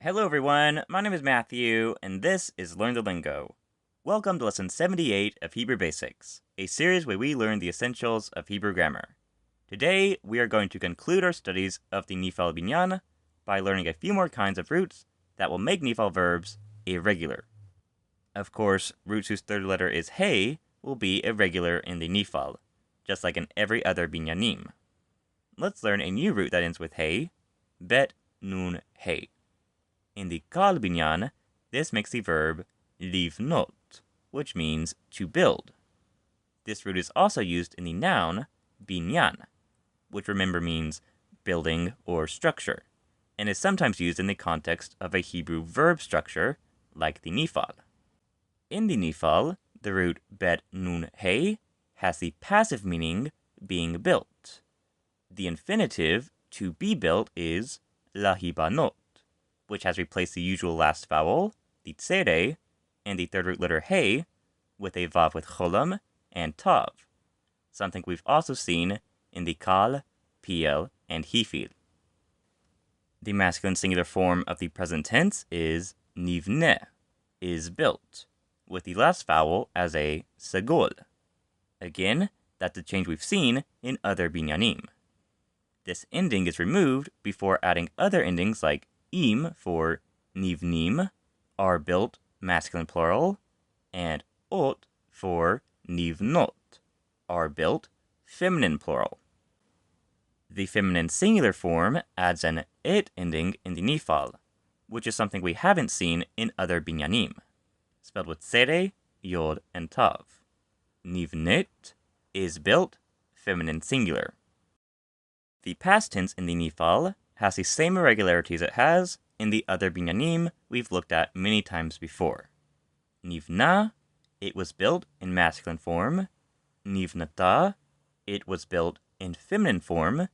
Hello everyone, my name is Matthew, and this is Learn the Lingo. Welcome to Lesson 78 of Hebrew Basics, a series where we learn the essentials of Hebrew grammar. Today, we are going to conclude our studies of the Niphal binyan by learning a few more kinds of roots that will make Niphal verbs irregular. Of course, roots whose third letter is hey will be irregular in the Niphal, just like in every other binyanim. Let's learn a new root that ends with hey, bet nun hey. In the kal binyan, this makes the verb livnot, which means to build. This root is also used in the noun binyan, which remember means building or structure, and is sometimes used in the context of a Hebrew verb structure like the Niphal. In the Niphal, the root bet nun hey has the passive meaning being built. The infinitive to be built is lahibanot, which has replaced the usual last vowel, the tsere, and the third root letter hey, with a vav with cholam and tav, something we've also seen in the kal, piel, and hifil. The masculine singular form of the present tense is nivne, is built, with the last vowel as a sagol. Again, that's a change we've seen in other binyanim. This ending is removed before adding other endings like im for nivnim, are built, masculine plural, and ot for nivnot, are built, feminine plural. The feminine singular form adds an et ending in the Niphal, which is something we haven't seen in other binyanim, spelled with tsere, yod, and tav. Nivnet is built, feminine singular. The past tense in the Niphal has the same irregularities it has in the other binyanim we've looked at many times before. Nivna, it was built in masculine form. Nivnata, it was built in feminine form.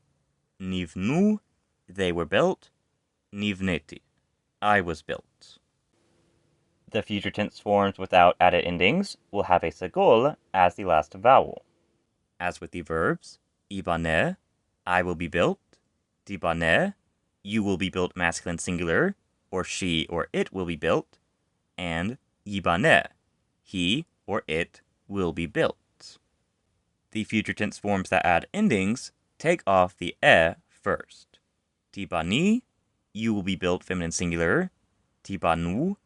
Nivnu, they were built. Nivneti, I was built. The future tense forms without added endings will have a sagol as the last vowel. As with the verbs, ibaneh, I will be built. Dibaneh, you will be built masculine singular, or she or it will be built, and yibaneh, he or it will be built. The future tense forms that add endings take off the first. Tibani, you will be built feminine singular. Tibanu,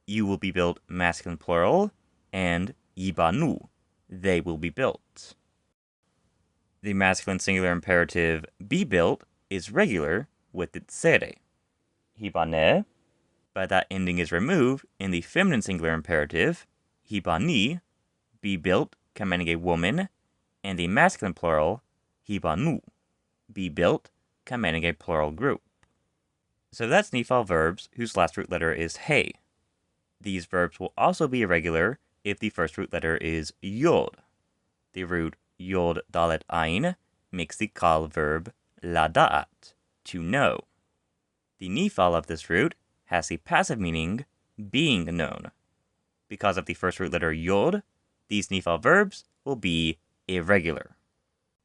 you will be built masculine plural, and yibanu, they will be built. The masculine singular imperative be built is regular with its sere. Hibaneh, but that ending is removed in the feminine singular imperative, hibani, be built, commanding a woman, and the masculine plural, hibanu, be built, commanding a plural group. So that's Niphal verbs whose last root letter is hey. These verbs will also be irregular if the first root letter is yod. The root yod dalet ain makes the kal verb lada'at, to know. The Niphal of this root has the passive meaning being known. Because of the first root letter yod, these Niphal verbs will be irregular.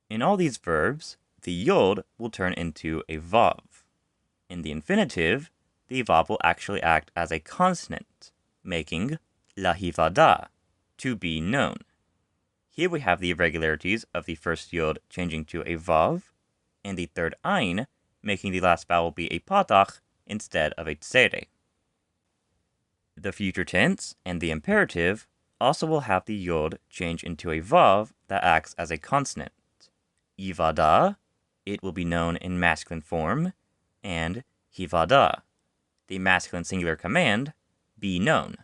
In all these verbs, the yod will turn into a vav. In the infinitive, the vav will actually act as a consonant, making lahivada, to be known. Here we have the irregularities of the first yod changing to a vav, and the third ain making the last vowel be a patach instead of a tsere. The future tense and the imperative also will have the yod change into a vav that acts as a consonant. Yivada, it will be known in masculine form, and hivada, the masculine singular command, be known.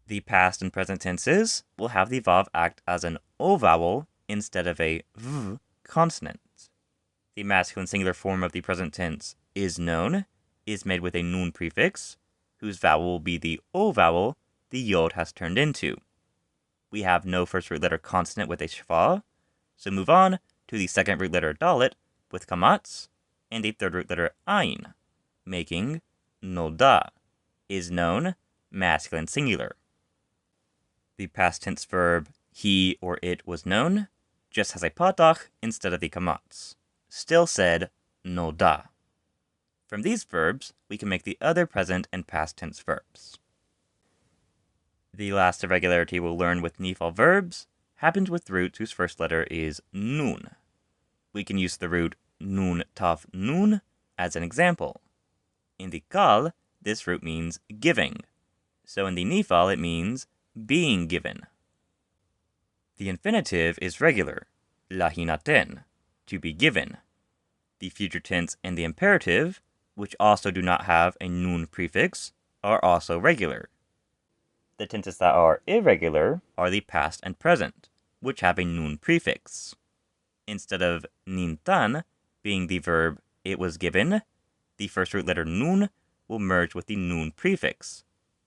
The past and present tenses will have the vav act as an o vowel instead of a v consonant. The masculine singular form of the present tense is known, is made with a nun prefix, whose vowel will be the o vowel the yod has turned into. We have no first root letter consonant with a shva, so move on to the second root letter dalet with kamatz, and the third root letter ain, making noda, is known, masculine singular. The past tense verb he or it was known just has a patach instead of the kamatz, still said noda. From these verbs, we can make the other present and past tense verbs. The last irregularity we'll learn with Niphal verbs happens with roots whose first letter is nun. We can use the root nun taf nun as an example. In the kal, this root means giving. So in the Niphal, it means being given. The infinitive is regular, lahinaten, to be given. The future tense and the imperative, which also do not have a nun prefix, are also regular. The tenses that are irregular are the past and present, which have a nun prefix. Instead of nintan being the verb it was given, the first root letter nun will merge with the nun prefix,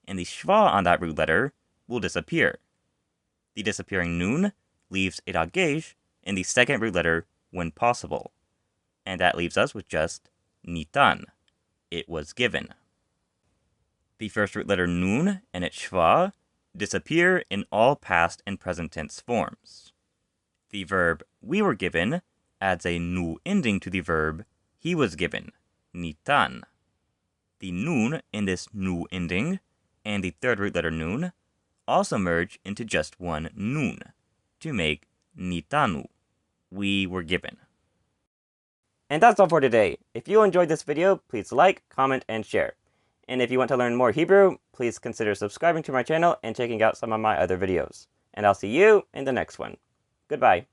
and the schwa on that root letter will disappear. The disappearing nun leaves a dagesh in the second root letter when possible, and that leaves us with just nitan, it was given. The first root letter nun and its schwa disappear in all past and present tense forms. The verb we were given adds a nu ending to the verb he was given, nitan. The nun in this nu ending and the third root letter nun also merge into just one nun to make nitanu, we were given. And that's all for today. If you enjoyed this video, please like, comment, and share. And if you want to learn more Hebrew, please consider subscribing to my channel and checking out some of my other videos. And I'll see you in the next one. Goodbye.